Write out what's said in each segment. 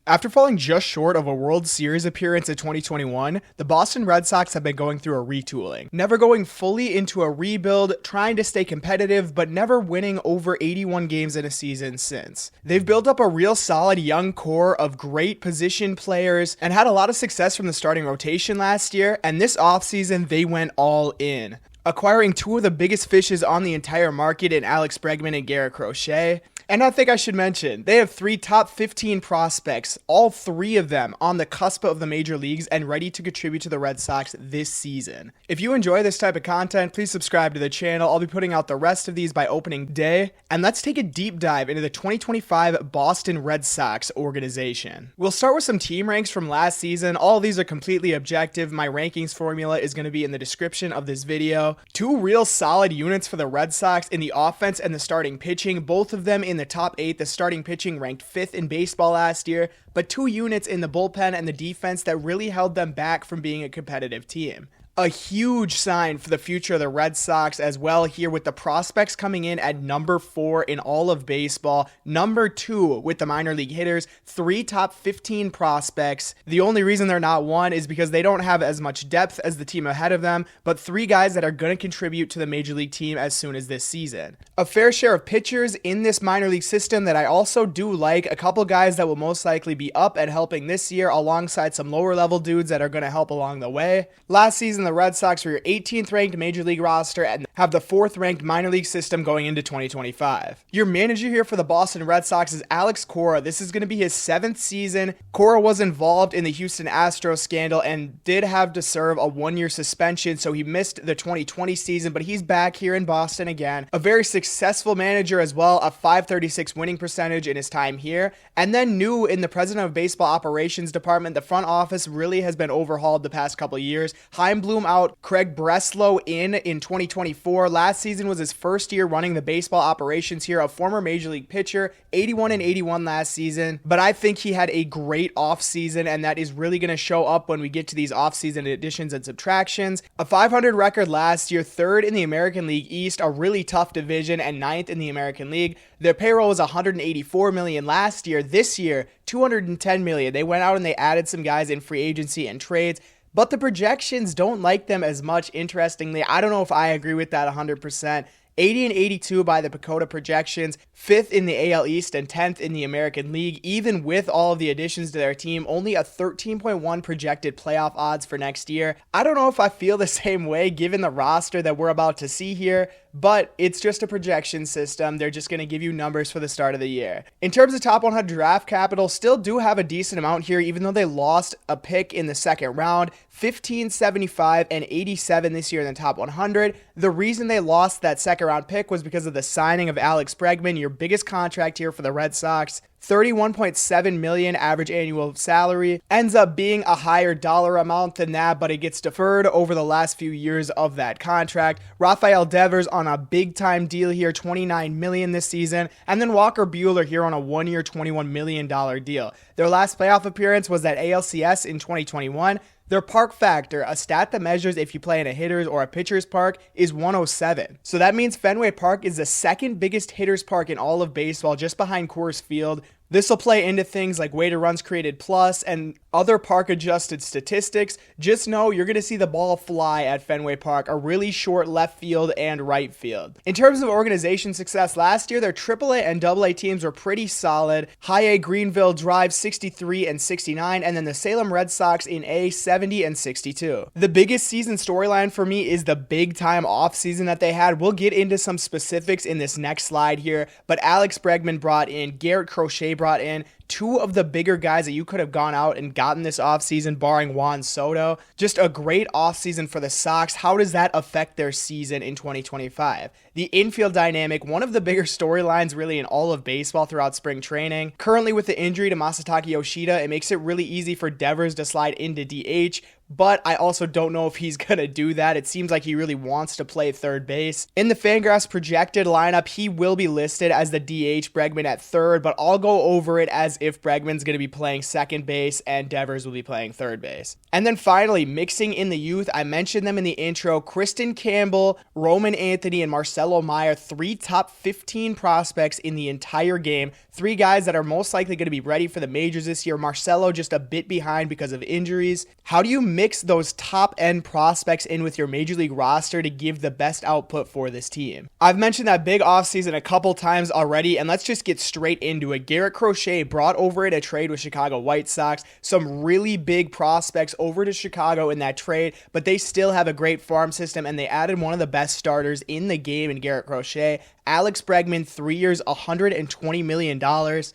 After falling just short of a World Series appearance in 2021, the Boston Red Sox have been going through a retooling, never going fully into a rebuild, trying to stay competitive, but never winning over 81 games in a season since. They've built up a real solid young core of great position players and had a lot of success from the starting rotation last year, and this offseason they went all in, acquiring two of the biggest fishes on the entire market in Alex Bregman and Garrett Crochet. And I think I should mention, they have 3 top 15 prospects, all 3 of them on the cusp of the major leagues and ready to contribute to the Red Sox this season. If you enjoy this type of content, please subscribe to the channel. I'll be putting out the rest of these by opening day. And let's take a deep dive into the 2025 Boston Red Sox organization. We'll start with some team ranks from last season. All of these are completely objective. My rankings formula is going to be in the description of this video. 2 real solid units for the Red Sox in the offense and the starting pitching, both of them in the top 8. The starting pitching ranked 5th in baseball last year, but 2 units in the bullpen and the defense that really held them back from being a competitive team. A huge sign for the future of the Red Sox as well here, with the prospects coming in at number 4 in all of baseball, number 2 with the minor league hitters, 3 top 15 prospects. The only reason they're not 1 is because they don't have as much depth as the team ahead of them, but 3 guys that are going to contribute to the major league team as soon as this season. A fair share of pitchers in this minor league system that I also do like, a couple guys that will most likely be up and helping this year alongside some lower level dudes that are going to help along the way. Last season, the Red Sox were your 18th ranked major league roster and have the 4th ranked minor league system going into 2025. Your manager here for the Boston Red Sox is Alex Cora. This is going to be his 7th season. Cora was involved in the Houston Astros scandal and did have to serve a 1-year suspension, so he missed the 2020 season, but he's back here in Boston again. A very successful manager as well, a .536 winning percentage in his time here, and then new in the president of baseball operations department. The front office really has been overhauled the past couple of years. Heimblum out, Craig Breslow in 2024. Last season was his first year running the baseball operations here, a former major league pitcher, 81-81 last season, but I think he had a great offseason, and that is really going to show up when we get to these offseason additions and subtractions. A .500 record last year, 3rd in the American League East, a really tough division, and 9th in the American League. Their payroll was $184 million last year. This year, $210 million. They went out and they added some guys in free agency and trades, but the projections don't like them as much. Interestingly, I don't know if I agree with that 100%. 80-82 by the PECOTA projections, 5th in the AL East and 10th in the American League. Even with all of the additions to their team, only a 13.1 projected playoff odds for next year. I don't know if I feel the same way given the roster that we're about to see here, but it's just a projection system. They're just going to give you numbers for the start of the year. In terms of top 100 draft capital, still do have a decent amount here, even though they lost a pick in the 2nd round. 15, 75, and 87 this year in the top 100. The reason they lost that 2nd round pick was because of the signing of Alex Bregman, your biggest contract here for the Red Sox. $31.7 million average annual salary, ends up being a higher dollar amount than that, but it gets deferred over the last few years of that contract. Rafael Devers on a big time deal here, $29 million this season, and then Walker Buehler here on a 1-year $21 million deal. Their last playoff appearance was at ALCS in 2021. Their park factor, a stat that measures if you play in a hitter's or a pitcher's park, is 107. So that means Fenway Park is the 2nd biggest hitter's park in all of baseball, just behind Coors Field. This will play into things like weighted runs created plus and other park adjusted statistics. Just know you're going to see the ball fly at Fenway Park, a really short left field and right field. In terms of organization success last year, their AAA and AA teams were pretty solid. High A Greenville drives 63 and 69, and then the Salem Red Sox in A 70 and 62. The biggest season storyline for me is the big time offseason that they had. We'll get into some specifics in this next slide here, but Alex Bregman brought in, Garrett Crochet brought in, 2 of the bigger guys that you could have gone out and gotten this offseason, barring Juan Soto. Just a great offseason for the Sox. How does that affect their season in 2025? The infield dynamic, one of the bigger storylines really in all of baseball throughout spring training. Currently with the injury to Masataka Yoshida, it makes it really easy for Devers to slide into DH. but I also don't know if he's going to do that. It seems like he really wants to play third base. In the Fangraphs projected lineup, he will be listed as the DH, Bregman at third, but I'll go over it as if Bregman's going to be playing second base and Devers will be playing third base. And then finally, mixing in the youth, I mentioned them in the intro, Kristian, Campbell, Roman Anthony, and Marcelo Meyer, 3 top 15 prospects in the entire game. 3 guys that are most likely going to be ready for the majors this year. Marcelo just a bit behind because of injuries. How do you mix those top end prospects in with your major league roster to give the best output for this team? I've mentioned that big offseason a couple times already, and let's just get straight into it. Garrett Crochet brought over in a trade with Chicago White Sox, some really big prospects over to Chicago in that trade, but they still have a great farm system, and they added one of the best starters in the game in Garrett Crochet. Alex Bregman, 3 years, $120 million.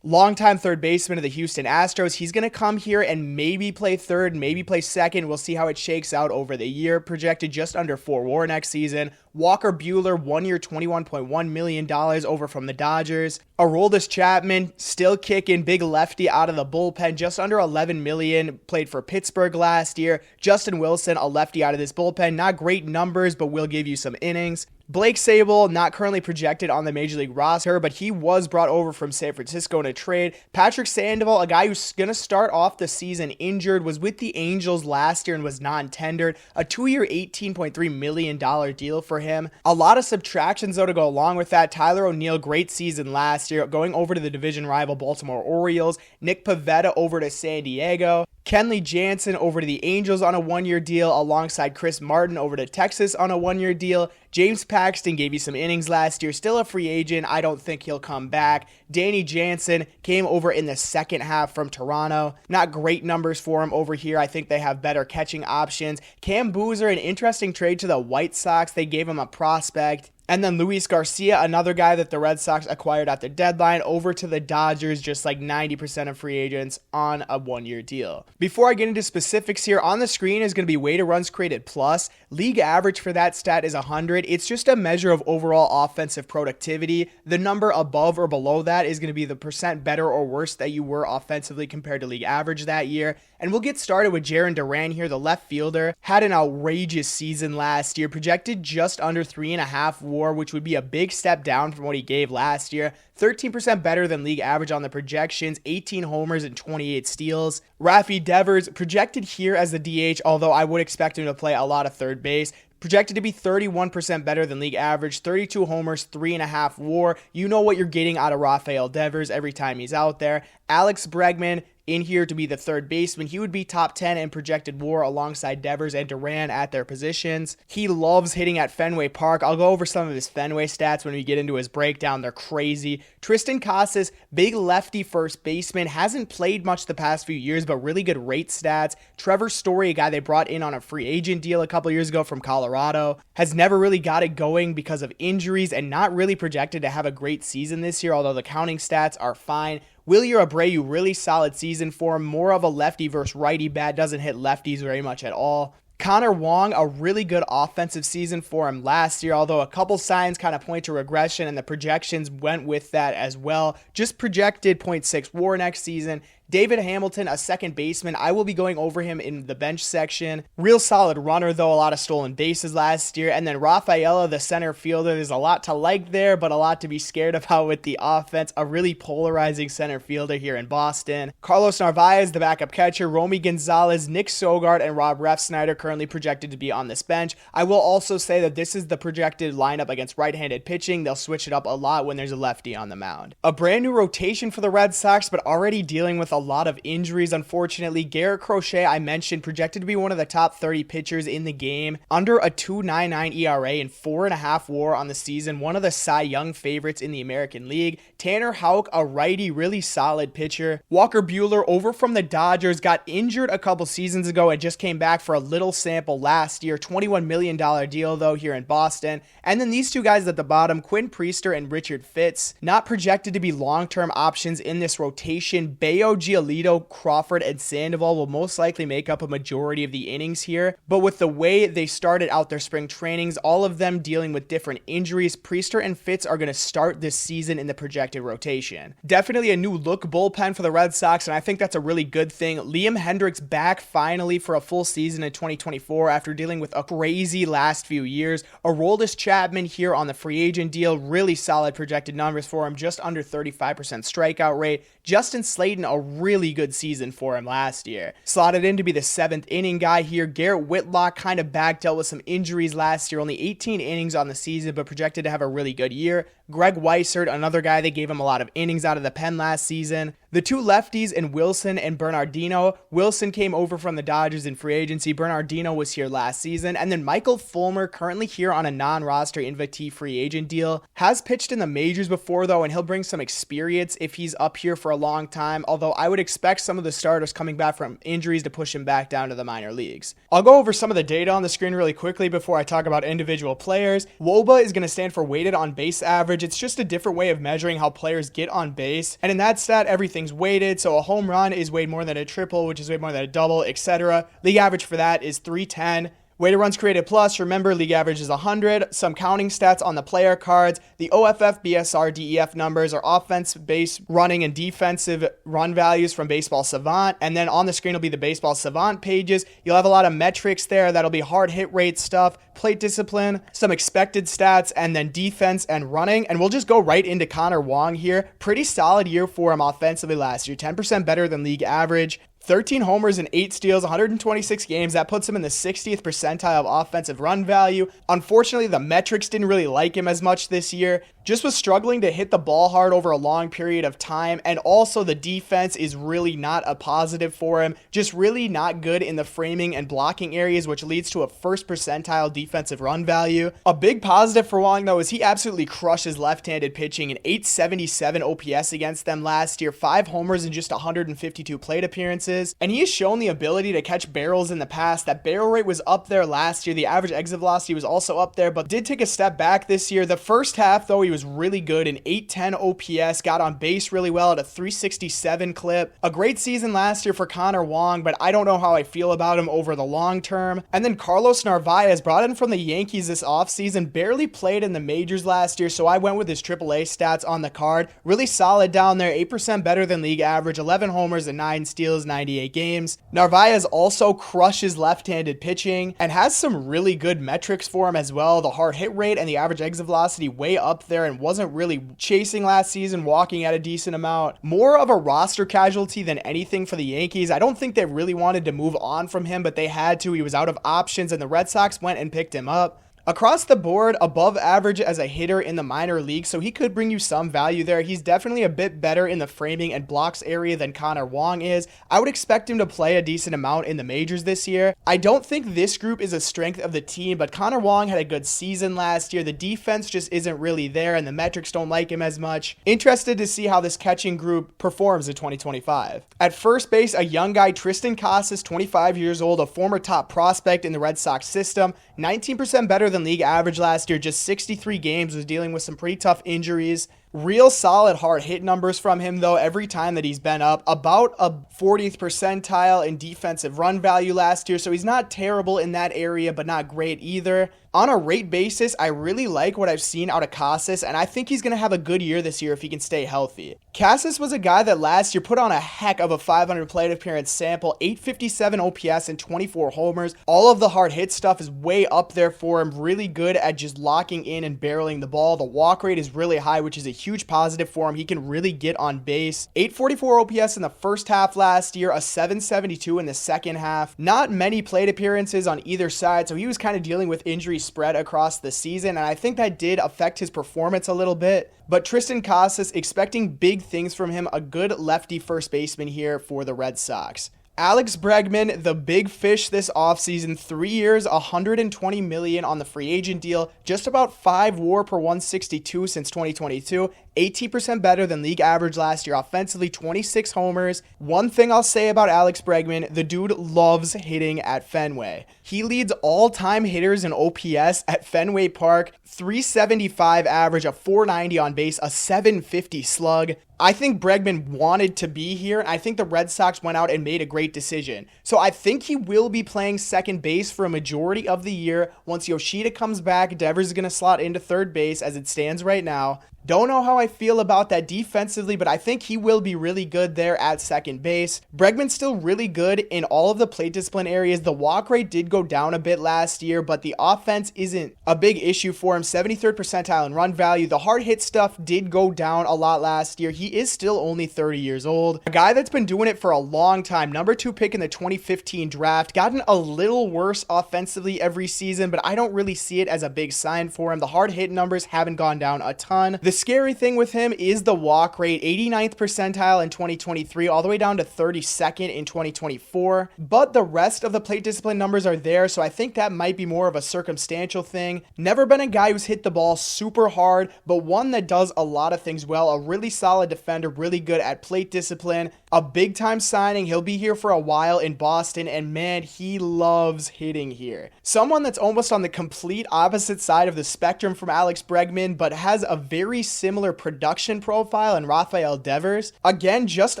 Longtime third baseman of the Houston Astros. He's going to come here and maybe play third, maybe play second. We'll see how it shakes out over the year. Projected just under fWAR next season. Walker Buehler, 1 year, $21.1 million over from the Dodgers. Aroldis Chapman, still kicking, big lefty out of the bullpen, just under $11 million, played for Pittsburgh last year. Justin Wilson, a lefty out of this bullpen, not great numbers, but will give you some innings. Blake Sabol, not currently projected on the Major League roster, but he was brought over from San Francisco in a trade. Patrick Sandoval, a guy who's going to start off the season injured, was with the Angels last year and was non-tendered. A 2-year, $18.3 million deal for him. A lot of subtractions, though, to go along with that. Tyler O'Neill, great season last year, going over to the division rival Baltimore Orioles. Nick Pivetta over to San Diego. Kenley Jansen over to the Angels on a 1-year deal, alongside Chris Martin over to Texas on a 1-year deal. James Paxton gave you some innings last year, still a free agent. I don't think he'll come back. Danny Jansen came over in the second half from Toronto. Not great numbers for him over here. I think they have better catching options. Cam Boozer, an interesting trade to the White Sox. They gave him a prospect. And then Luis Garcia, another guy that the Red Sox acquired at the deadline, over to the Dodgers, just like 90% of free agents on a 1-year deal. Before I get into specifics here, on the screen is going to be weighted runs created plus. League average for that stat is 100. It's just a measure of overall offensive productivity. The number above or below that is going to be the percent better or worse that you were offensively compared to league average that year. And we'll get started with Jarren Duran here, the left fielder. Had an outrageous season last year, projected just under 3.5 WAR, which would be a big step down from what he gave last year. 13% better than league average on the projections, 18 homers and 28 steals. Rafael Devers, projected here as the DH, although I would expect him to play a lot of third base. Projected to be 31% better than league average, 32 homers, 3.5 WAR. You know what you're getting out of Rafael Devers every time he's out there. Alex Bregman, in here to be the third baseman. He would be top 10 in projected WAR alongside Devers and Duran at their positions. He loves hitting at Fenway Park. I'll go over some of his Fenway stats when we get into his breakdown. They're crazy. Triston Casas, big lefty first baseman, hasn't played much the past few years, but really good rate stats. Trevor Story, a guy they brought in on a free agent deal a couple years ago from Colorado, has never really got it going because of injuries and not really projected to have a great season this year, although the counting stats are fine. Wilyer Abreu, really solid season for him. More of a lefty versus righty bat. Doesn't hit lefties very much at all. Connor Wong, a really good offensive season for him last year, although a couple signs kind of point to regression, and the projections went with that as well. Just projected 0.6 WAR next season. David Hamilton, a second baseman. I will be going over him in the bench section. Real solid runner, though. A lot of stolen bases last year. And then Rafaela, the center fielder. There's a lot to like there, but a lot to be scared about with the offense. A really polarizing center fielder here in Boston. Carlos Narvaez, the backup catcher. Romy Gonzalez, Nick Sogard, and Rob Refsnyder currently projected to be on this bench. I will also say that this is the projected lineup against right-handed pitching. They'll switch it up a lot when there's a lefty on the mound. A brand new rotation for the Red Sox, but already dealing with a lot of injuries, unfortunately. Garrett Crochet, I mentioned, projected to be one of the top 30 pitchers in the game. Under a 2.99 ERA and 4.5 WAR on the season. One of the Cy Young favorites in the American League. Tanner Houck, a righty, really solid pitcher. Walker Buehler, over from the Dodgers, got injured a couple seasons ago and just came back for a little sample last year. $21 million deal, though, here in Boston. And then these two guys at the bottom, Quinn Priester and Richard Fitz, not projected to be long-term options in this rotation. Bello Giolito, Crawford, and Sandoval will most likely make up a majority of the innings here, but with the way they started out their spring trainings, all of them dealing with different injuries, Priester and Fitz are going to start this season in the projected rotation. Definitely a new look bullpen for the Red Sox, and I think that's a really good thing. Liam Hendriks back finally for a full season in 2024 after dealing with a crazy last few years. Aroldis Chapman here on the free agent deal, really solid projected numbers for him, just under 35% strikeout rate. Justin Slayton, a really good season for him last year. Slotted in to be the 7th inning guy here. Garrett Whitlock kind of back, dealt with some injuries last year, only 18 innings on the season, but projected to have a really good year. Greg Weissert, another guy that gave him a lot of innings out of the pen last season. The two lefties in Wilson and Bernardino. Wilson came over from the Dodgers in free agency. Bernardino was here last season. And then Michael Fulmer, currently here on a non-roster invitee free agent deal. Has pitched in the majors before though, and he'll bring some experience if he's up here for a long time. Although I would expect some of the starters coming back from injuries to push him back down to the minor leagues. I'll go over some of the data on the screen really quickly before I talk about individual players. WOBA is going to stand for weighted on base average. It's just a different way of measuring how players get on base. And in that stat, everything's weighted. So a home run is weighed more than a triple, which is weighed more than a double, etc. League average for that is 310. Weighted runs created plus, remember league average is 100. Some counting stats on the player cards. The OFF, BSR, DEF numbers are offense, base, running, and defensive run values from Baseball Savant. And then on the screen will be the Baseball Savant pages. You'll have a lot of metrics there. That'll be hard hit rate stuff, plate discipline, some expected stats, and then defense and running. And we'll just go right into Connor Wong here. Pretty solid year for him offensively last year. 10% better than league average. 13 homers and 8 steals, 126 games. That puts him in the 60th percentile of offensive run value. Unfortunately, the metrics didn't really like him as much this year. Just was struggling to hit the ball hard over a long period of time. And also the defense is really not a positive for him. Just really not good in the framing and blocking areas, which leads to a first percentile defensive run value. A big positive for Wong, though, is he absolutely crushes left-handed pitching. An 877 OPS against them last year. 5 homers in just 152 plate appearances. And he has shown the ability to catch barrels in the past. That barrel rate was up there last year. The average exit velocity was also up there, but did take a step back this year. The first half, though, he was really good. An 810 OPS, got on base really well at a 367 clip. A great season last year for Connor Wong, but I don't know how I feel about him over the long term. And then Carlos Narvaez, brought in from the Yankees this offseason, barely played in the majors last year, so I went with his AAA stats on the card. Really solid down there, 8% better than league average, 11 homers and 9 steals, 98 games. Narvaez also crushes left-handed pitching and has some really good metrics for him as well. The hard hit rate and the average exit velocity way up there, and wasn't really chasing last season, walking at a decent amount. More of a roster casualty than anything for the Yankees. I don't think they really wanted to move on from him, but they had to. He was out of options, and the Red Sox went and picked him up. Across the board, above average as a hitter in the minor league, so he could bring you some value there. He's definitely a bit better in the framing and blocks area than Connor Wong is. I would expect him to play a decent amount in the majors this year. I don't think this group is a strength of the team, but Connor Wong had a good season last year. The defense just isn't really there, and the metrics don't like him as much. Interested to see how this catching group performs in 2025. At first base, a young guy, Triston Casas, 25 years old, a former top prospect in the Red Sox system, 19% better than league average last year, just 63 games, was dealing with some pretty tough injuries. Real solid hard hit numbers from him though every time that he's been up. About a 40th percentile in defensive run value last year, so he's not terrible in that area, but not great either. On a rate basis, I really like what I've seen out of Casas, and I think he's going to have a good year this year if he can stay healthy. Casas was a guy that last year put on a heck of a 500 plate appearance sample, 857 OPS and 24 homers. All of the hard hit stuff is way up there for him, really good at just locking in and barreling the ball. The walk rate is really high, which is a huge positive for him. He can really get on base. 844 OPS in the first half last year, a 772 in the second half. Not many plate appearances on either side, so he was kind of dealing with injury spread across the season, and I think that did affect his performance a little bit. But Triston Casas, expecting big things from him, a good lefty first baseman here for the Red Sox. Alex Bregman, the big fish this offseason, 3 years, $120 million on the free agent deal, just about 5 WAR per 162 since 2022, 18% better than league average last year offensively, 26 homers. One thing I'll say about Alex Bregman, the dude loves hitting at Fenway. He leads all-time hitters in OPS at Fenway Park, 375 average, a 490 on base, a 750 slug. I think Bregman wanted to be here, and I think the Red Sox went out and made a great decision. So I think he will be playing second base for a majority of the year. Once Yoshida comes back, Devers is going to slot into third base as it stands right now. Don't know how I feel about that defensively, but I think he will be really good there at second base. Bregman's still really good in all of the plate discipline areas. The walk rate did go down a bit last year, but the offense isn't a big issue for him. 73rd percentile in run value. The hard hit stuff did go down a lot last year. He is still only 30 years old. A guy that's been doing it for a long time. Number 2 pick in the 2015 draft. Gotten a little worse offensively every season, but I don't really see it as a big sign for him. The hard hit numbers haven't gone down a ton. The scary thing with him is the walk rate, 89th percentile in 2023, all the way down to 32nd in 2024. But the rest of the plate discipline numbers are there, so I think that might be more of a circumstantial thing. Never been a guy who's hit the ball super hard, but one that does a lot of things well. A really solid defender, really good at plate discipline. A big time signing. He'll be here for a while in Boston, and man, he loves hitting here. Someone that's almost on the complete opposite side of the spectrum from Alex Bregman, but has a very similar production profile in Rafael Devers. Again, just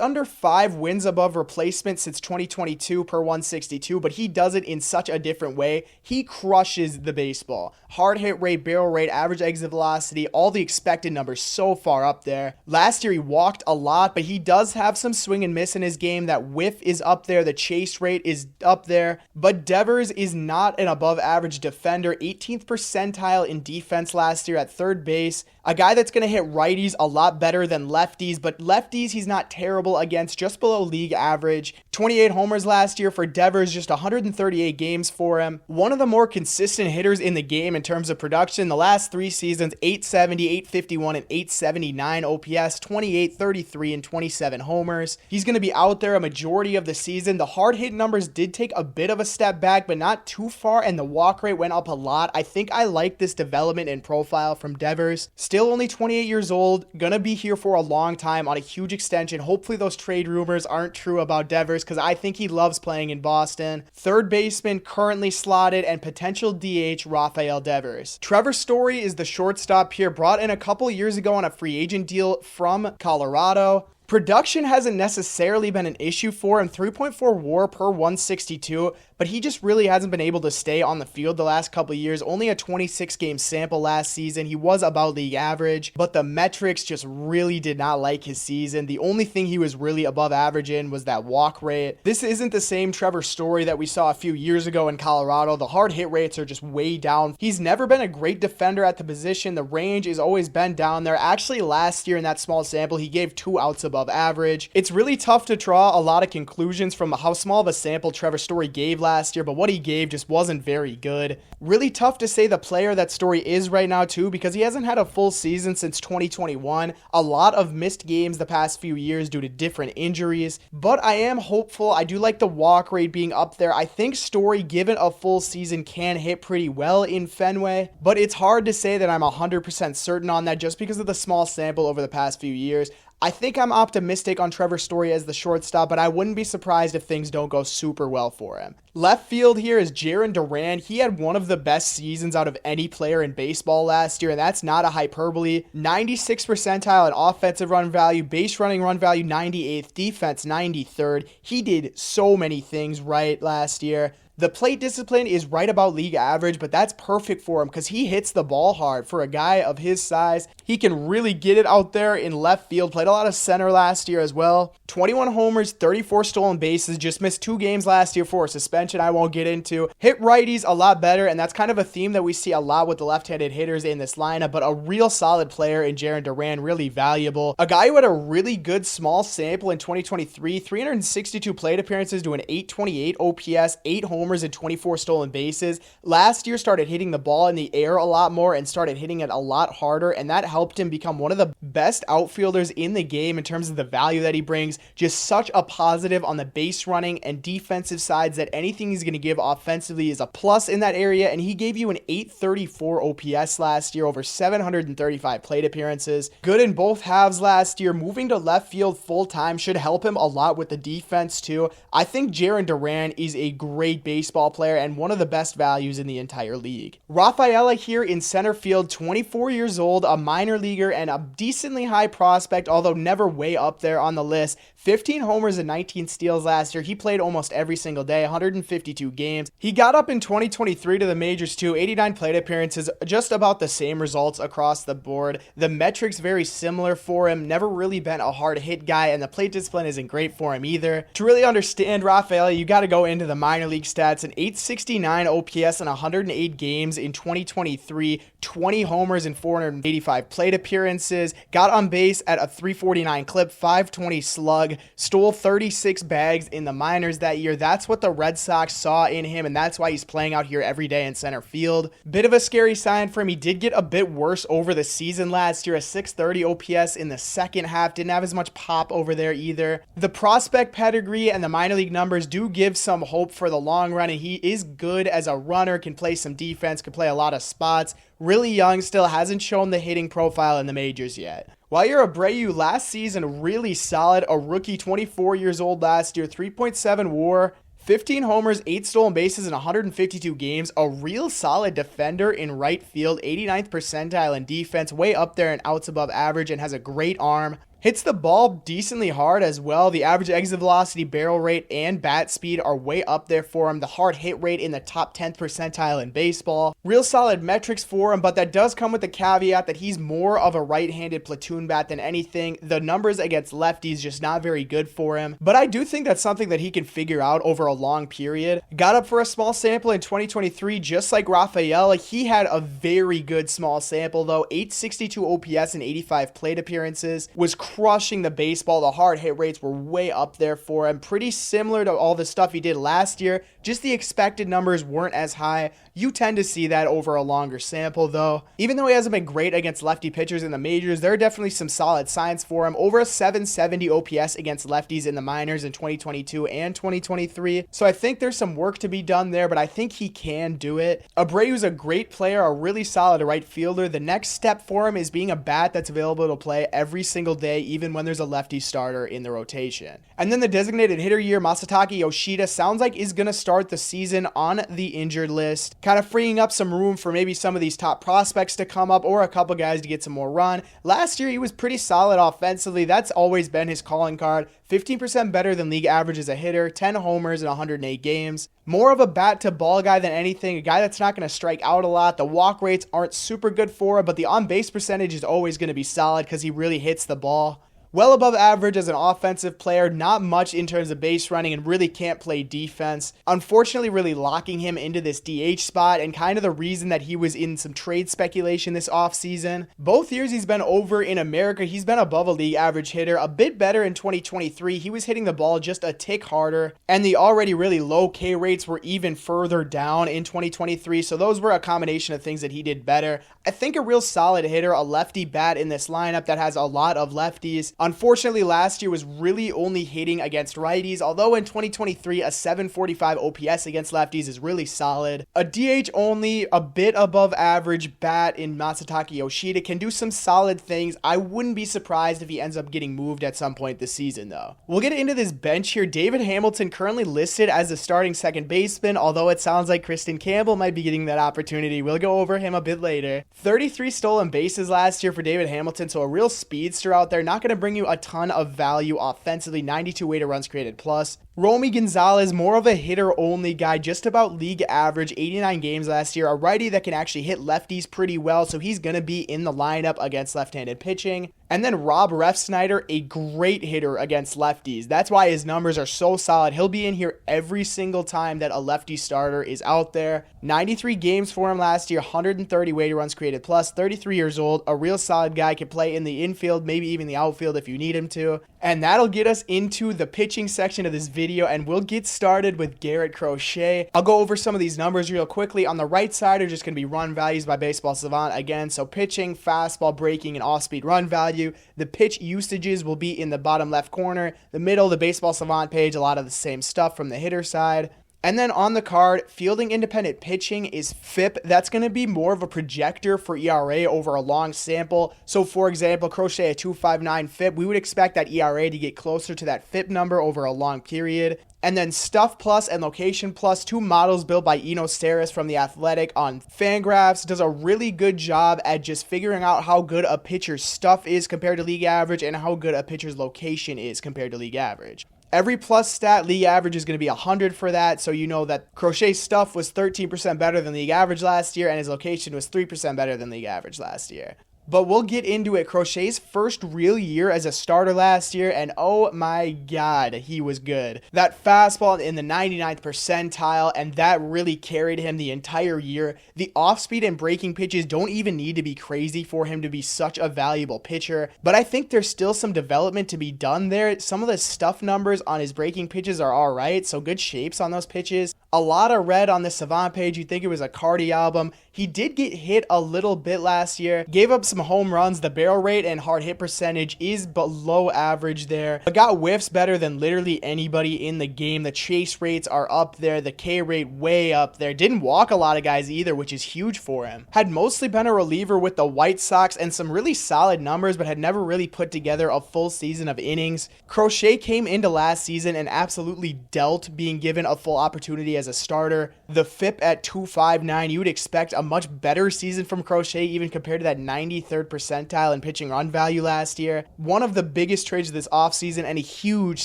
under 5 wins above replacement since 2022 per 162, but he does it in such a different way. He crushes the baseball. Hard hit rate, barrel rate, average exit velocity, all the expected numbers so far up there. Last year he walked a lot, but he does have some swing and miss in his game. That whiff is up there. The chase rate is up there, but Devers is not an above average defender. 18th percentile in defense last year at third base. A guy that's going to hit righties a lot better than lefties, but lefties he's not terrible against, just below league average. 28 homers last year for Devers, just 138 games for him. One of the more consistent hitters in the game in terms of production. The last 3 seasons, 870, 851, and 879 OPS, 28, 33, and 27 homers. He's going to be out there a majority of the season. The hard hit numbers did take a bit of a step back, but not too far, and the walk rate went up a lot. I think I like this development and profile from Devers. Still only 28 years old, gonna be here for a long time on a huge extension. Hopefully those trade rumors aren't true about Devers, because I think he loves playing in Boston. Third baseman currently slotted, and potential DH Rafael Devers. Trevor Story is the shortstop here, brought in a couple years ago on a free agent deal from Colorado. Production hasn't necessarily been an issue for him, 3.4 WAR per 162, but he just really hasn't been able to stay on the field the last couple of years. Only a 26 game sample last season. He was about league average, but the metrics just really did not like his season. The only thing he was really above average in was that walk rate. This isn't the same Trevor Story that we saw a few years ago in Colorado. The hard hit rates are just way down. He's never been a great defender at the position. The range has always been down there. Actually, last year in that small sample, he gave 2 outs above average. It's really tough to draw a lot of conclusions from how small of a sample Trevor Story gave last year, but what he gave just wasn't very good. Really tough to say the player that Story is right now too, because he hasn't had a full season since 2021. A lot of missed games the past few years due to different injuries, but I am hopeful. I do like the walk rate being up there. I think Story, given a full season, can hit pretty well in Fenway, but it's hard to say that I'm 100% certain on that just because of the small sample over the past few years. I think I'm optimistic on Trevor Story as the shortstop, but I wouldn't be surprised if things don't go super well for him. Left field here is Jarren Duran. He had one of the best seasons out of any player in baseball last year, and that's not a hyperbole. 96th percentile in offensive run value, base running run value 98th, defense 93rd. He did so many things right last year. The plate discipline is right about league average, but that's perfect for him because he hits the ball hard. For a guy of his size, he can really get it out there in left field. Played a lot of center last year as well. 21 homers, 34 stolen bases, just missed 2 games last year for a suspension I won't get into. Hit righties a lot better, and that's kind of a theme that we see a lot with the left-handed hitters in this lineup, but a real solid player in Jarren Duran, really valuable. A guy who had a really good small sample in 2023, 362 plate appearances to an 828 OPS, 8 homers and 24 stolen bases. Last year started hitting the ball in the air a lot more and started hitting it a lot harder, and that helped him become one of the best outfielders in the game in terms of the value that he brings. Just such a positive on the base running and defensive sides that anything he's going to give offensively is a plus in that area, and he gave you an 834 OPS last year, over 735 plate appearances. Good in both halves last year. Moving to left field full time should help him a lot with the defense too. I think Jarren Duran is a great base baseball player and one of the best values in the entire league. Rafaela here in center field, 24 years old, a minor leaguer and a decently high prospect, although never way up there on the list. 15 homers and 19 steals last year. He played almost every single day, 152 games. He got up in 2023 to the majors too, 89 plate appearances, just about the same results across the board. The metrics very similar for him, never really been a hard hit guy, and the plate discipline isn't great for him either. To really understand Rafaela, you got to go into the minor league stats. An 869 OPS in 108 games in 2023, 20 homers and 485 plate appearances, got on base at a 349 clip, 520 slug, stole 36 bags in the minors that year. That's what the Red Sox saw in him, and that's why he's playing out here every day in center field. Bit of a scary sign for him. He did get a bit worse over the season last year, a 630 OPS in the second half. Didn't have as much pop over there either. The prospect pedigree and the minor league numbers do give some hope for the long run, and he is good as a runner, can play some defense, can play a lot of spots. Really young still, hasn't shown the hitting profile in the majors yet. Wilyer Abreu last season really solid, a rookie, 24 years old last year, 3.7 WAR, 15 homers, 8 stolen bases in 152 games, a real solid defender in right field, 89th percentile in defense, way up there and outs above average, and has a great arm. Hits the ball decently hard as well. The average exit velocity, barrel rate, and bat speed are way up there for him. The hard hit rate in the top 10th percentile in baseball. Real solid metrics for him, but that does come with the caveat that he's more of a right-handed platoon bat than anything. The numbers against lefties just not very good for him, but I do think that's something that he can figure out over a long period. Got up for a small sample in 2023, just like Rafaela. He had a very good small sample though, 862 OPS and 85 plate appearances, was crushing the baseball. The hard hit rates were way up there for him. Pretty similar to all the stuff he did last year. Just the expected numbers weren't as high. You tend to see that over a longer sample though. Even though he hasn't been great against lefty pitchers in the majors, there are definitely some solid signs for him. Over a 770 OPS against lefties in the minors in 2022 and 2023. So I think there's some work to be done there, but I think he can do it. Abreu's a great player, a really solid right fielder. The next step for him is being a bat that's available to play every single day, even when there's a lefty starter in the rotation. And then the designated hitter year, Masataka Yoshida sounds like is going to start the season on the injured list, kind of freeing up some room for maybe some of these top prospects to come up or a couple guys to get some more run. Last year he was pretty solid offensively. That's always been his calling card. 15% better than league average as a hitter, 10 homers in 108 games. More of a bat to ball guy than anything, a guy that's not going to strike out a lot. The walk rates aren't super good for him, but the on-base percentage is always going to be solid because he really hits the ball. Well above average as an offensive player, not much in terms of base running, and really can't play defense. Unfortunately, really locking him into this DH spot, and kind of the reason that he was in some trade speculation this offseason. Both years he's been over in America, he's been above a league average hitter, a bit better in 2023. He was hitting the ball just a tick harder, and the already really low K rates were even further down in 2023, so those were a combination of things that he did better. I think a real solid hitter, a lefty bat in this lineup that has a lot of lefties. Unfortunately, last year was really only hitting against righties, although in 2023, a 745 OPS against lefties is really solid. A DH only, a bit above average bat in Masataka Yoshida can do some solid things. I wouldn't be surprised if he ends up getting moved at some point this season, though. We'll get into this bench here. David Hamilton currently listed as the starting second baseman, although it sounds like Campbell might be getting that opportunity. We'll go over him a bit later. 33 stolen bases last year for David Hamilton, so a real speedster out there. Not going to bring you a ton of value offensively, 92 weighted runs created plus. Romy Gonzalez, more of a hitter-only guy, just about league average, 89 games last year. A righty that can actually hit lefties pretty well, so he's going to be in the lineup against left-handed pitching. And then Rob Refsnyder, a great hitter against lefties. That's why his numbers are so solid. He'll be in here every single time that a lefty starter is out there. 93 games for him last year, 130 weighted runs created plus, 33 years old, a real solid guy, can play in the infield, maybe even the outfield if you need him to. And that'll get us into the pitching section of this video, and we'll get started with Garrett Crochet. I'll go over some of these numbers real quickly. On the right side are just going to be run values by Baseball Savant again. So pitching, fastball, breaking, and off-speed run value. The pitch usages will be in the bottom left corner. The middle, the Baseball Savant page, a lot of the same stuff from the hitter side. And then on the card, fielding independent pitching is FIP. That's going to be more of a projector for ERA over a long sample. So for example, Crochet at 2.59 FIP, we would expect that ERA to get closer to that FIP number over a long period. And then Stuff Plus and Location Plus, 2 models built by Eno Saris from The Athletic on Fangraphs, does a really good job at just figuring out how good a pitcher's stuff is compared to league average and how good a pitcher's location is compared to league average. Every plus stat, league average is going to be 100 for that, so you know that Crochet's stuff was 13% better than league average last year, and his location was 3% better than league average last year. But we'll get into it. Crochet's first real year as a starter last year, and oh my god, he was good. That fastball in the 99th percentile, and that really carried him the entire year. The off-speed and breaking pitches don't even need to be crazy for him to be such a valuable pitcher, but I think there's still some development to be done there. Some of the stuff numbers on his breaking pitches are alright, so good shapes on those pitches. A lot of red on the Savant page. You'd think it was a Cardi album. He did get hit a little bit last year, gave up some home runs. The barrel rate and hard hit percentage is below average there, but got whiffs better than literally anybody in the game. The chase rates are up there, the K rate way up there. Didn't walk a lot of guys either, which is huge for him. Had mostly been a reliever with the White Sox and some really solid numbers, but had never really put together a full season of innings. Crochet came into last season and absolutely dealt, being given a full opportunity as a starter. The FIP at 2.59, you would expect a much better season from Crochet even compared to that 93rd percentile in pitching run value last year. One of the biggest trades of this offseason and a huge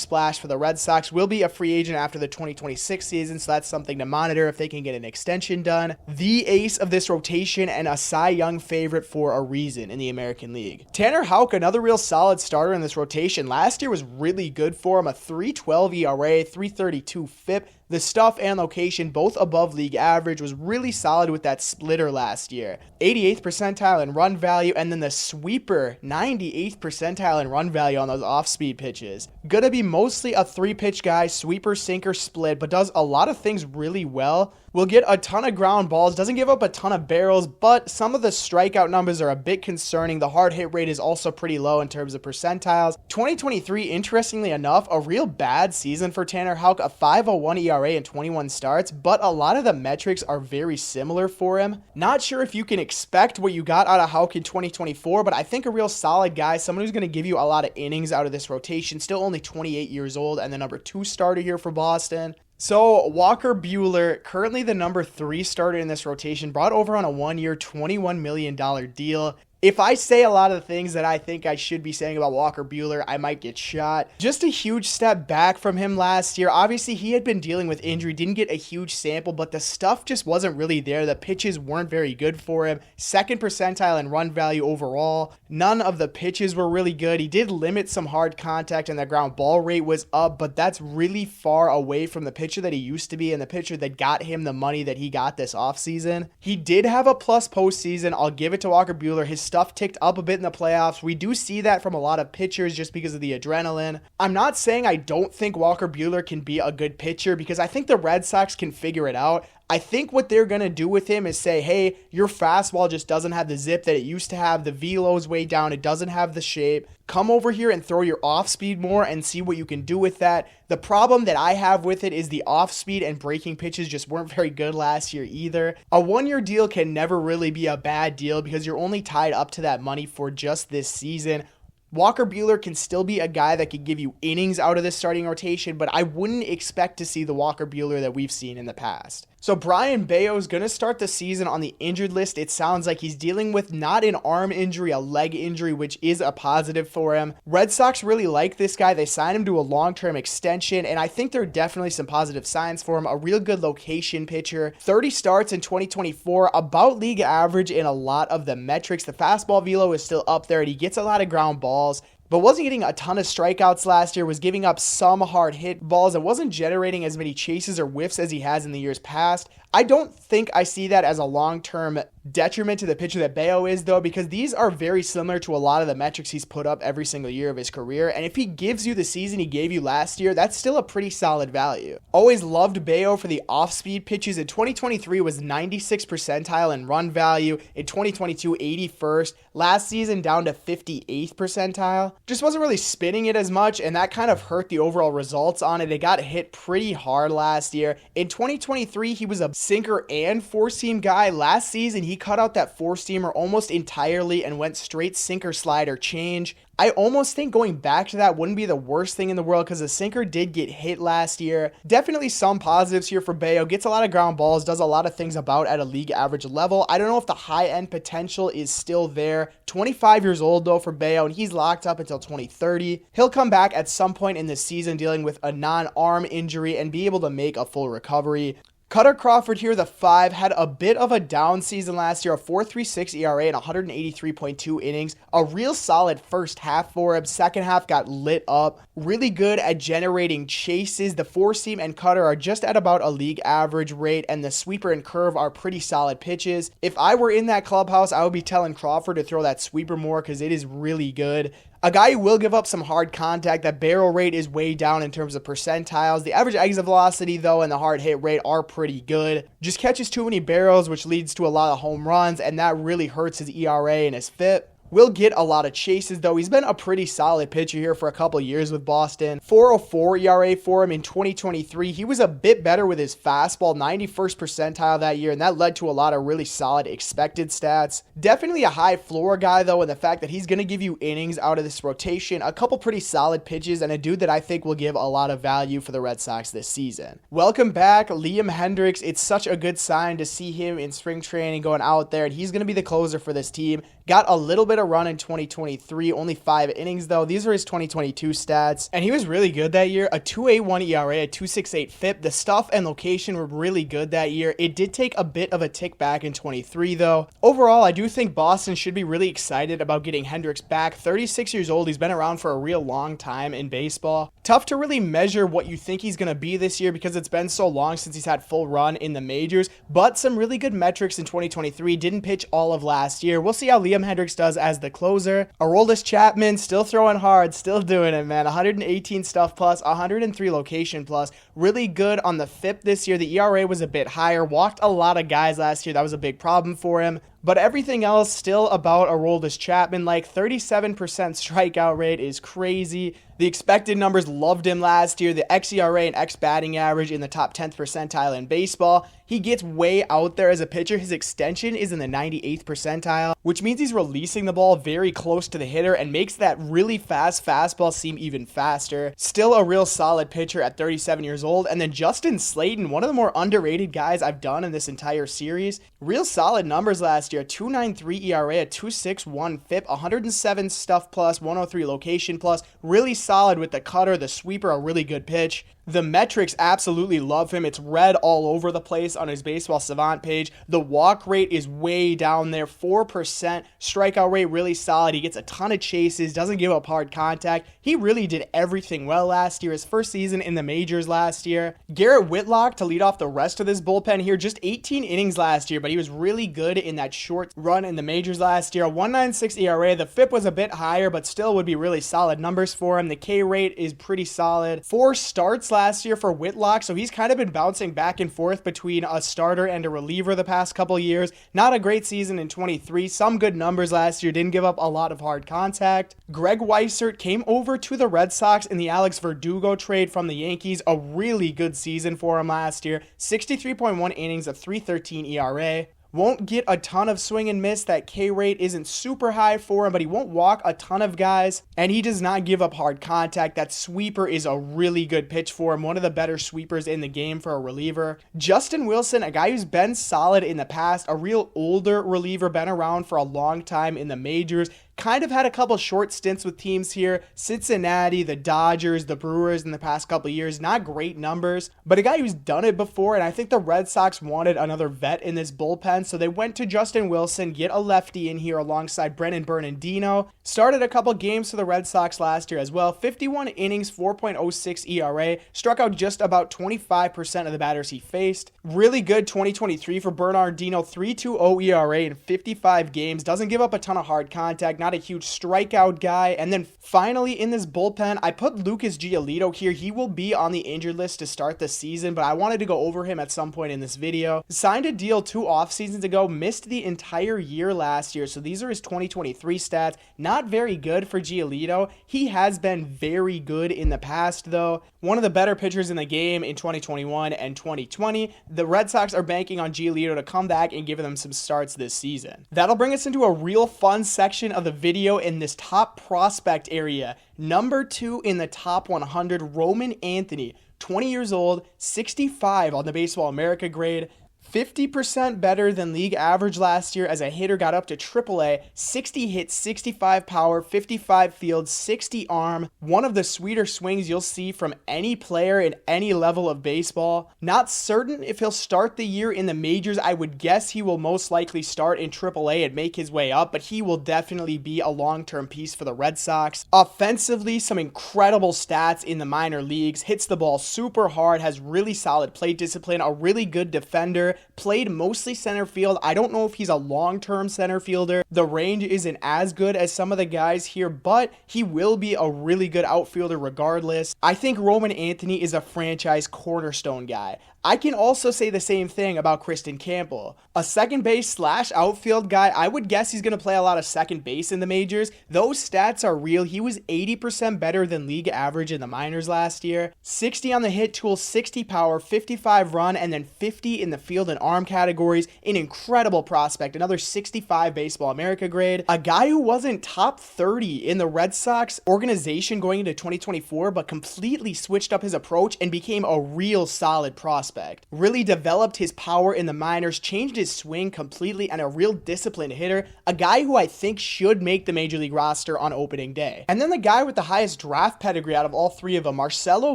splash for the Red Sox. Will be a free agent after the 2026 season, so that's something to monitor if they can get an extension done. The ace of this rotation and a Cy Young favorite for a reason in the American League. Tanner Houck, another real solid starter in this rotation. Last year was really good for him, a 3.12 ERA, 3.32 FIP. The stuff and location, both above league average, was really solid with that splitter last year. 88th percentile in run value, and then the sweeper, 98th percentile in run value on those off-speed pitches. Gonna be mostly a 3-pitch guy, sweeper, sinker, split, but does a lot of things really well. Will get a ton of ground balls, doesn't give up a ton of barrels, but some of the strikeout numbers are a bit concerning. The hard hit rate is also pretty low in terms of percentiles. 2023, interestingly enough, a real bad season for Tanner Houck, a 5.01 ERA in 21 starts, but a lot of the metrics are very similar for him. Not sure if you can expect what you got out of Houck in 2024, but I think a real solid guy, someone who's going to give you a lot of innings out of this rotation, still only 28 years old, and the number 2 starter here for Boston. So Walker Buehler, currently the number 3 starter in this rotation, brought over on a 1-year, $21 million deal. If I say a lot of the things that I think I should be saying about Walker Buehler, I might get shot. Just a huge step back from him last year. Obviously, he had been dealing with injury, didn't get a huge sample, but the stuff just wasn't really there. The pitches weren't very good for him. 2nd percentile in run value overall. None of the pitches were really good. He did limit some hard contact and the ground ball rate was up, but that's really far away from the pitcher that he used to be and the pitcher that got him the money that he got this offseason. He did have a plus postseason. I'll give it to Walker Buehler. His stuff ticked up a bit in the playoffs. We do see that from a lot of pitchers just because of the adrenaline. I'm not saying I don't think Walker Buehler can be a good pitcher because I think the Red Sox can figure it out. I think what they're going to do with him is say, hey, your fastball just doesn't have the zip that it used to have. The velo's way down. It doesn't have the shape. Come over here and throw your off-speed more and see what you can do with that. The problem that I have with it is the off-speed and breaking pitches just weren't very good last year either. A 1-year deal can never really be a bad deal because you're only tied up to that money for just this season. Walker Buehler can still be a guy that could give you innings out of this starting rotation, but I wouldn't expect to see the Walker Buehler that we've seen in the past. So Bryan Bello is going to start the season on the injured list. It sounds like he's dealing with not an arm injury, a leg injury, which is a positive for him. Red Sox really like this guy. They signed him to a long-term extension, and I think there are definitely some positive signs for him. A real good location pitcher. 30 starts in 2024, about league average in a lot of the metrics. The fastball velo is still up there, and he gets a lot of ground balls, but wasn't getting a ton of strikeouts last year, was giving up some hard hit balls, and wasn't generating as many chases or whiffs as he has in the years past. I don't think I see that as a long-term detriment to the pitcher that Bello is, though, because these are very similar to a lot of the metrics he's put up every single year of his career, and if he gives you the season he gave you last year, that's still a pretty solid value. Always loved Bello for the off-speed pitches. In 2023 was 96th percentile in run value. In 2022, 81st. Last season down to 58th percentile. just wasn't really spinning it as much, and that kind of hurt the overall results on it. It got hit pretty hard last year. In 2023, he was a sinker and four-seam guy. Last season, he cut out that four-seamer almost entirely and went straight sinker slider change. I almost think going back to that wouldn't be the worst thing in the world because the sinker did get hit last year. Definitely some positives here for Bello. Gets a lot of ground balls, does a lot of things about at a league average level. I don't know if the high-end potential is still there. 25 years old though for Bello, and he's locked up until 2030. He'll come back at some point in the season dealing with a non-arm injury and be able to make a full recovery. Kutter Crawford here, the 5, had a bit of a down season last year, a 4.36 ERA and 183.2 innings. A real solid first half for him. Second half got lit up. Really good at generating chases. The four-seam and cutter are just at about a league average rate, and the sweeper and curve are pretty solid pitches. If I were in that clubhouse, I would be telling Crawford to throw that sweeper more because it is really good. A guy who will give up some hard contact. That barrel rate is way down in terms of percentiles. The average exit velocity, though, and the hard hit rate are pretty good. Just catches too many barrels, which leads to a lot of home runs, and that really hurts his ERA and his FIP. Will get a lot of chases, though. He's been a pretty solid pitcher here for a couple years with Boston. 4.04 ERA for him in 2023. He was a bit better with his fastball, 91st percentile that year, and that led to a lot of really solid expected stats. Definitely a high floor guy, though, and the fact that he's going to give you innings out of this rotation, a couple pretty solid pitches, and a dude that I think will give a lot of value for the Red Sox this season. Welcome back, Liam Hendriks. It's such a good sign to see him in spring training going out there, and he's going to be the closer for this team. Got a little bit of run in 2023, only 5 innings though. These are his 2022 stats, and he was really good that year. A 2.81 ERA, a 2.68 FIP. The stuff and location were really good that year. It did take a bit of a tick back in 23 though. Overall, I do think Boston should be really excited about getting Hendriks back. 36 years old, he's been around for a real long time in baseball. Tough to really measure what you think he's going to be this year because it's been so long since he's had full run in the majors, but some really good metrics in 2023. Didn't pitch all of last year. We'll see how Liam Hendriks does as the closer. Aroldis Chapman still throwing hard, still doing it, man. 118 stuff plus, 103 location plus. Really good on the FIP this year. The ERA was a bit higher. Walked a lot of guys last year. That was a big problem for him. But everything else still about Aroldis Chapman, like 37% strikeout rate is crazy. The expected numbers loved him last year. The xERA and xBatting average in the top 10th percentile in baseball. He gets way out there as a pitcher. His extension is in the 98th percentile, which means he's releasing the ball very close to the hitter and makes that really fast fastball seem even faster. Still a real solid pitcher at 37 years old. And then Justin Slayton, one of the more underrated guys I've done in this entire series. Real solid numbers last year. 2.93 ERA, a 2.61 FIP, 107 stuff plus, 103 location plus. Really solid with the cutter, the sweeper, a really good pitch. The metrics absolutely love him. It's red all over the place on his Baseball Savant page. The walk rate is way down there, 4%. Strikeout rate really solid. He gets a ton of chases, doesn't give up hard contact. He really did everything well last year. His first season in the majors last year. Garrett Whitlock to lead off the rest of this bullpen here. Just 18 innings last year, but he was really good in that short run in the majors last year. A 1.96 ERA. The FIP was a bit higher, but still would be really solid numbers for him. The K rate is pretty solid. 4 starts last year for Whitlock, so he's kind of been bouncing back and forth between a starter and a reliever the past couple years. Not a great season in 23. Some good numbers last year. Didn't give up a lot of hard contact. Greg Weissert came over to the Red Sox in the Alex Verdugo trade from the Yankees. A really good season for him last year. 63.1 innings, a 3.13 ERA. Won't get a ton of swing and miss. That K rate isn't super high for him, but he won't walk a ton of guys, and he does not give up hard contact. That sweeper is a really good pitch for him. One of the better sweepers in the game for a reliever. Justin Wilson, a guy who's been solid in the past, a real older reliever, been around for a long time in the majors. Kind of had a couple short stints with teams here. Cincinnati, the Dodgers, the Brewers in the past couple years. Not great numbers, but a guy who's done it before, and I think the Red Sox wanted another vet in this bullpen, so they went to Justin Wilson, get a lefty in here alongside Brennan Bernardino. Started a couple games for the Red Sox last year as well. 51 innings, 4.06 ERA. Struck out just about 25% of the batters he faced. Really good 2023 for Bernardino. 3.20 ERA in 55 games. Doesn't give up a ton of hard contact. Not not a huge strikeout guy. And then finally in this bullpen, I put Lucas Giolito here. He will be on the injured list to start the season, but I wanted to go over him at some point in this video. Signed a deal 2 off seasons ago, missed the entire year last year, so these are his 2023 stats. Not very good for Giolito. He has been very good in the past though. One of the better pitchers in the game in 2021 and 2020. The Red Sox are banking on Giolito to come back and give them some starts this season. That'll bring us into a real fun section of the video in this top prospect area. Number 2 in the top 100, Roman Anthony, 20 years old, 65 on the Baseball America grade. 50% better than league average last year as a hitter, got up to AAA, 60 hits, 65 power, 55 field, 60 arm. One of the sweeter swings you'll see from any player in any level of baseball. Not certain if he'll start the year in the majors. I would guess he will most likely start in AAA and make his way up, but he will definitely be a long-term piece for the Red Sox. Offensively, some incredible stats in the minor leagues. Hits the ball super hard, has really solid plate discipline, a really good defender. Played mostly center field. I don't know if he's a long-term center fielder. The range isn't as good as some of the guys here, but he will be a really good outfielder regardless. I think Roman Anthony is a franchise cornerstone guy. I can also say the same thing about Kristian Campbell. A second base / outfield guy. I would guess he's going to play a lot of second base in the majors. Those stats are real. He was 80% better than league average in the minors last year. 60 on the hit tool, 60 power, 55 run, and then 50 in the field and arm categories. An incredible prospect. Another 65 Baseball America grade. A guy who wasn't top 30 in the Red Sox organization going into 2024, but completely switched up his approach and became a real solid prospect. Really developed his power in the minors, changed his swing completely, and a real disciplined hitter. A guy who I think should make the major league roster on opening day. And then the guy with the highest draft pedigree out of all 3 of them, Marcelo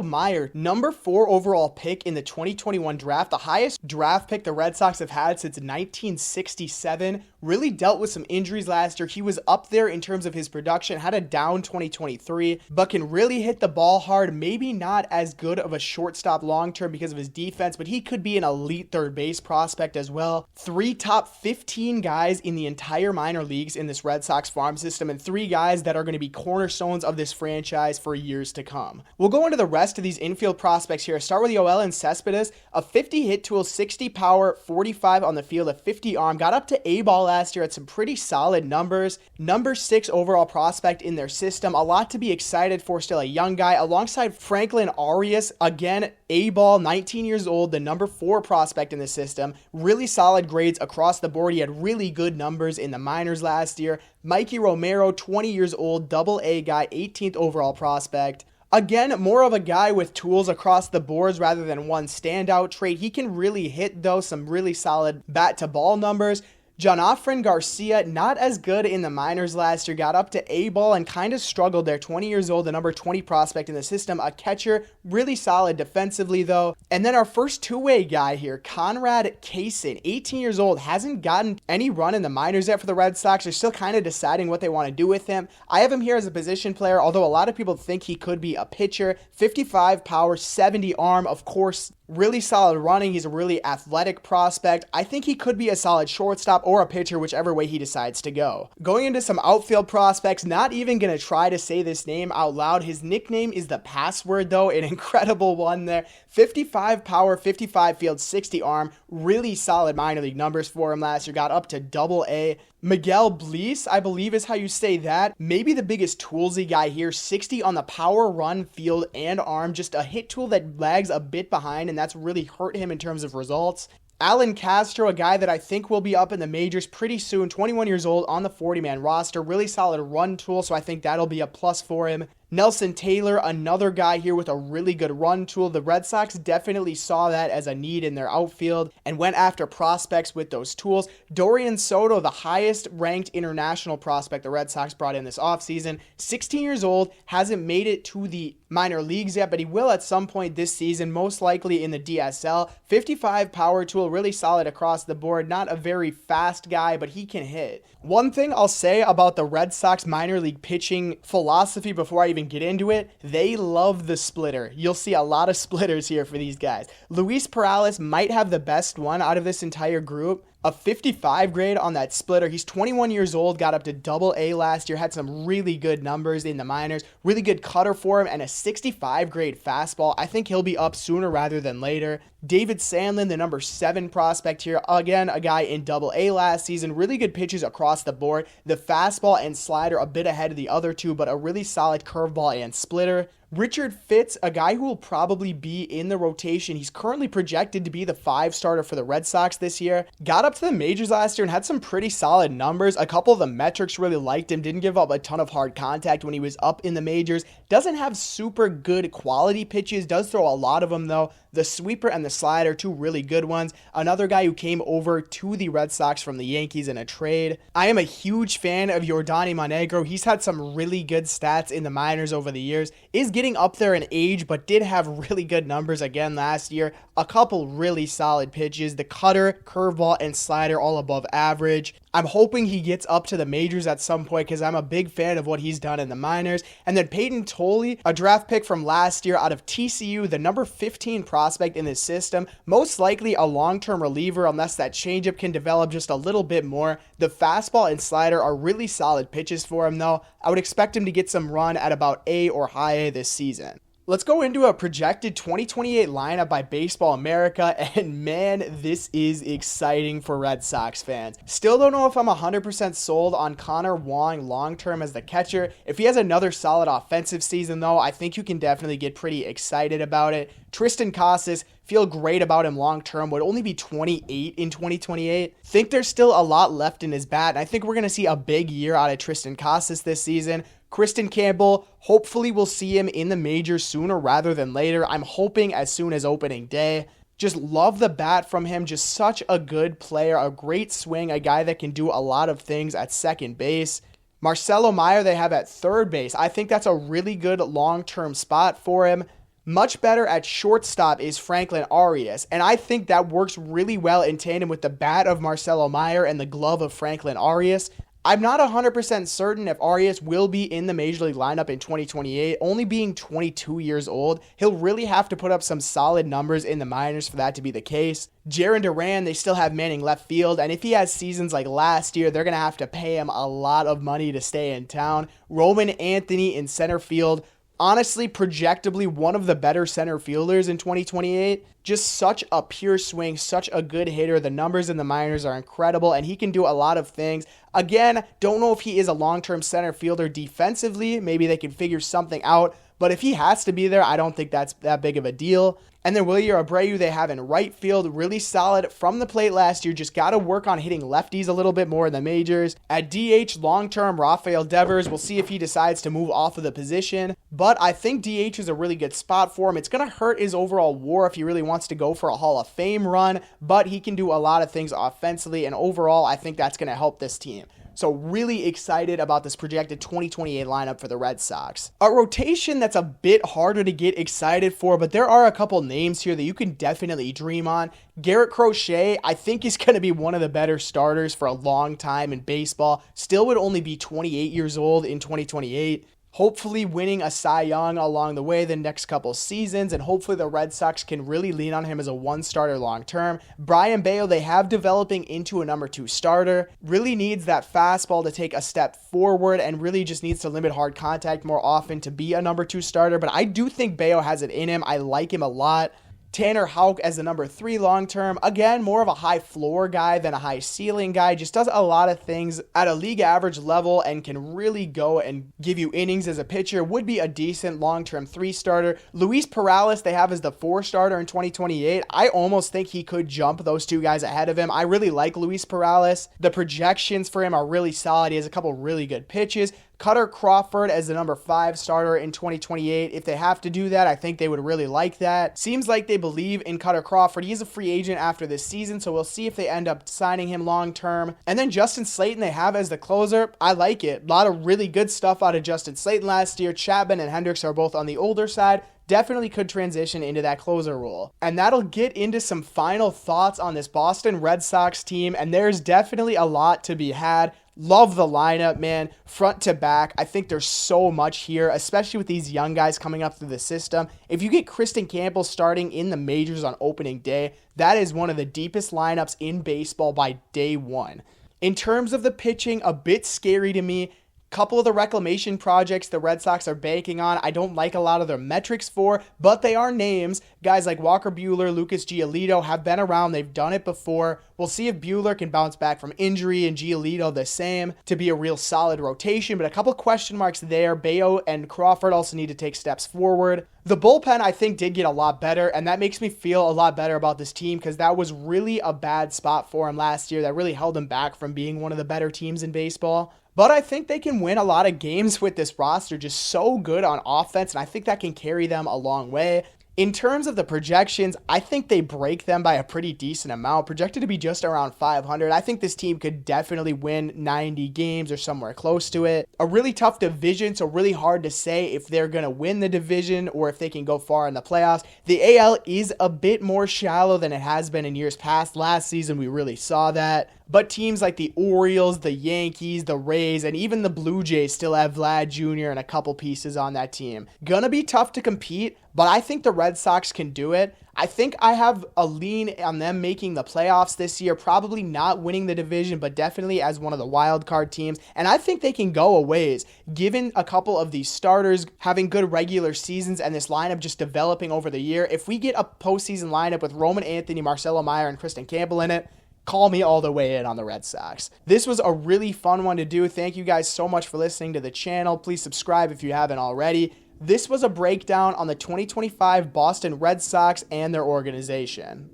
Meyer, number 4 overall pick in the 2021 draft, the highest draft pick the Red Sox have had since 1967. Really dealt with some injuries last year. He was up there in terms of his production, had a down 2023, but can really hit the ball hard. Maybe not as good of a shortstop long-term because of his defense, but he could be an elite third base prospect as well. 3 top 15 guys in the entire minor leagues in this Red Sox farm system, and 3 guys that are going to be cornerstones of this franchise for years to come. We'll go into the rest of these infield prospects here. Start with Yoelan Cespedes, a 50 hit tool, 60 power, 45 on the field, a 50 arm, got up to A-ball last year at some pretty solid numbers. Number 6 overall prospect in their system. A lot to be excited for, still a young guy, alongside Franklin Arias, again, A-ball, 19 years old, the number 4 prospect in the system. Really solid grades across the board. He had really good numbers in the minors last year. Mikey Romero, 20 years old, AA guy, 18th overall prospect. Again, more of a guy with tools across the boards rather than one standout trait. He can really hit, though, some really solid bat-to-ball numbers. Jonathan Garcia, not as good in the minors last year, got up to A-ball and kind of struggled there. 20 years old, the number 20 prospect in the system, a catcher, really solid defensively though. And then our first two-way guy here, Conrad Kaysen, 18 years old, hasn't gotten any run in the minors yet for the Red Sox. They're still kind of deciding what they want to do with him. I have him here as a position player, although a lot of people think he could be a pitcher. 55 power, 70 arm, of course. Really solid running. He's a really athletic prospect. I think he could be a solid shortstop or a pitcher, whichever way he decides to go. Going into some outfield prospects, not even going to try to say this name out loud. His nickname is the Password, though. An incredible one there. 55 power, 55 field, 60 arm. Really solid minor league numbers for him last year. Got up to AA. Miguel Bleis, I believe is how you say that. Maybe the biggest toolsy guy here. 60 on the power, run, field, and arm. Just a hit tool that lags a bit behind, and that's really hurt him in terms of results. Alan Castro, a guy that I think will be up in the majors pretty soon. 21 years old on the 40-man roster. Really solid run tool, so I think that'll be a plus for him. Nelson Taylor, another guy here with a really good run tool. The Red Sox definitely saw that as a need in their outfield and went after prospects with those tools. Dorian Soto, the highest ranked international prospect the Red Sox brought in this offseason. 16 years old, hasn't made it to the minor leagues yet, but he will at some point this season, most likely in the DSL. 55 power tool, really solid across the board. Not a very fast guy, but he can hit. One thing I'll say about the Red Sox minor league pitching philosophy before I even get into it, they love the splitter. You'll see a lot of splitters here for these guys. Luis Perales might have the best one out of this entire group. A 55 grade on that splitter. He's 21 years old, got up to AA last year, had some really good numbers in the minors, really good cutter for him, and a 65 grade fastball. I think he'll be up sooner rather than later. David Sandlin, the number 7 prospect here. Again, a guy in AA last season. Really good pitches across the board. The fastball and slider a bit ahead of the other two, but a really solid curveball and splitter. Richard Fitz, a guy who will probably be in the rotation. He's currently projected to be the 5 starter for the Red Sox this year. Got up to the majors last year and had some pretty solid numbers. A couple of the metrics really liked him. Didn't give up a ton of hard contact when he was up in the majors. Doesn't have super good quality pitches. Does throw a lot of them though. The sweeper and the slider, 2 really good ones. Another guy who came over to the Red Sox from the Yankees in a trade. I am a huge fan of Yordan Monegro. He's had some really good stats in the minors over the years. Is getting up there in age, but did have really good numbers again last year. A couple really solid pitches. The cutter, curveball, and slider all above average. I'm hoping he gets up to the majors at some point because I'm a big fan of what he's done in the minors. And then Peyton Tolley, a draft pick from last year out of TCU, the number 15 prospect in this system. Most likely a long-term reliever unless that changeup can develop just a little bit more. The fastball and slider are really solid pitches for him though. I would expect him to get some run at about A or high A this season. Let's go into a projected 2028 lineup by Baseball America, and man, this is exciting for Red Sox fans. Still don't know if I'm 100% sold on Connor Wong long-term as the catcher. If he has another solid offensive season though, I think you can definitely get pretty excited about it. Triston Casas, feel great about him long-term, would only be 28 in 2028. Think there's still a lot left in his bat, and I think we're going to see a big year out of Triston Casas this season. Kristian Campbell, hopefully we'll see him in the majors sooner rather than later. I'm hoping as soon as opening day. Just love the bat from him. Just such a good player, a great swing, a guy that can do a lot of things at second base. Marcelo Meyer they have at third base. I think that's a really good long-term spot for him. Much better at shortstop is Franklin Arias, and I think that works really well in tandem with the bat of Marcelo Meyer and the glove of Franklin Arias. I'm not 100% certain if Arias will be in the Major League lineup in 2028, only being 22 years old. He'll really have to put up some solid numbers in the minors for that to be the case. Jarren Duran, they still have Manning left field, and if he has seasons like last year, they're going to have to pay him a lot of money to stay in town. Roman Anthony in center field. Honestly, projectably one of the better center fielders in 2028. Just such a pure swing, such a good hitter. The numbers in the minors are incredible, and he can do a lot of things. Again, don't know if he is a long-term center fielder defensively. Maybe they can figure something out. But if he has to be there, I don't think that's that big of a deal. And then Wilyer Abreu they have in right field, really solid from the plate last year. Just got to work on hitting lefties a little bit more in the majors. At DH, long-term, Rafael Devers. We'll see if he decides to move off of the position. But I think DH is a really good spot for him. It's going to hurt his overall WAR if he really wants to go for a Hall of Fame run. But he can do a lot of things offensively. And overall, I think that's going to help this team. So really excited about this projected 2028 lineup for the Red Sox. A rotation that's a bit harder to get excited for, but there are a couple names here that you can definitely dream on. Garrett Crochet, I think is going to be one of the better starters for a long time in baseball. Still would only be 28 years old in 2028. Hopefully winning a Cy Young along the way the next couple seasons, and hopefully the Red Sox can really lean on him as a one-starter long-term. Bryan Bello, they have developing into a number 2 starter. Really needs that fastball to take a step forward and really just needs to limit hard contact more often to be a number 2 starter, but I do think Bello has it in him. I like him a lot. Tanner Houck as the number 3 long-term. Again, more of a high floor guy than a high ceiling guy. Just does a lot of things at a league average level and can really go and give you innings as a pitcher. Would be a decent long-term 3 starter. Luis Perales they have as the 4 starter in 2028. I almost think he could jump those 2 guys ahead of him. I really like Luis Perales. The projections for him are really solid. He has a couple really good pitches. Kutter Crawford as the number 5 starter in 2028. If they have to do that, I think they would really like that. Seems like they believe in Kutter Crawford. He's a free agent after this season, so we'll see if they end up signing him long term. And then Justin Slayton they have as the closer. I like it. A lot of really good stuff out of Justin Slayton last year. Chapman and Hendriks are both on the older side. Definitely could transition into that closer role. And that'll get into some final thoughts on this Boston Red Sox team, and there's definitely a lot to be had. Love the lineup, man. Front to back. I think there's so much here, especially with these young guys coming up through the system. If you get Kristian Campbell starting in the majors on opening day, that is one of the deepest lineups in baseball by day one. In terms of the pitching, a bit scary to me. Couple of the reclamation projects the Red Sox are banking on, I don't like a lot of their metrics for, but they are names. Guys like Walker Buehler, Lucas Giolito have been around. They've done it before. We'll see if Buehler can bounce back from injury and Giolito the same to be a real solid rotation, but a couple question marks there. Bello and Crawford also need to take steps forward. The bullpen, I think, did get a lot better, and that makes me feel a lot better about this team because that was really a bad spot for him last year. That really held him back from being one of the better teams in baseball. But I think they can win a lot of games with this roster, just so good on offense, and I think that can carry them a long way. In terms of the projections, I think they break them by a pretty decent amount, projected to be just around 500. I think this team could definitely win 90 games or somewhere close to it. A really tough division, so really hard to say if they're going to win the division or if they can go far in the playoffs. The AL is a bit more shallow than it has been in years past. Last season, we really saw that. But teams like the Orioles, the Yankees, the Rays, and even the Blue Jays still have Vlad Jr. and a couple pieces on that team. Gonna be tough to compete, but I think the Red Sox can do it. I think I have a lean on them making the playoffs this year, probably not winning the division, but definitely as one of the wild card teams. And I think they can go a ways, given a couple of these starters having good regular seasons and this lineup just developing over the year. If we get a postseason lineup with Roman Anthony, Marcelo Meyer, and Triston Campbell in it, call me all the way in on the Red Sox. This was a really fun one to do. Thank you guys so much for listening to the channel. Please subscribe if you haven't already. This was a breakdown on the 2025 Boston Red Sox and their organization.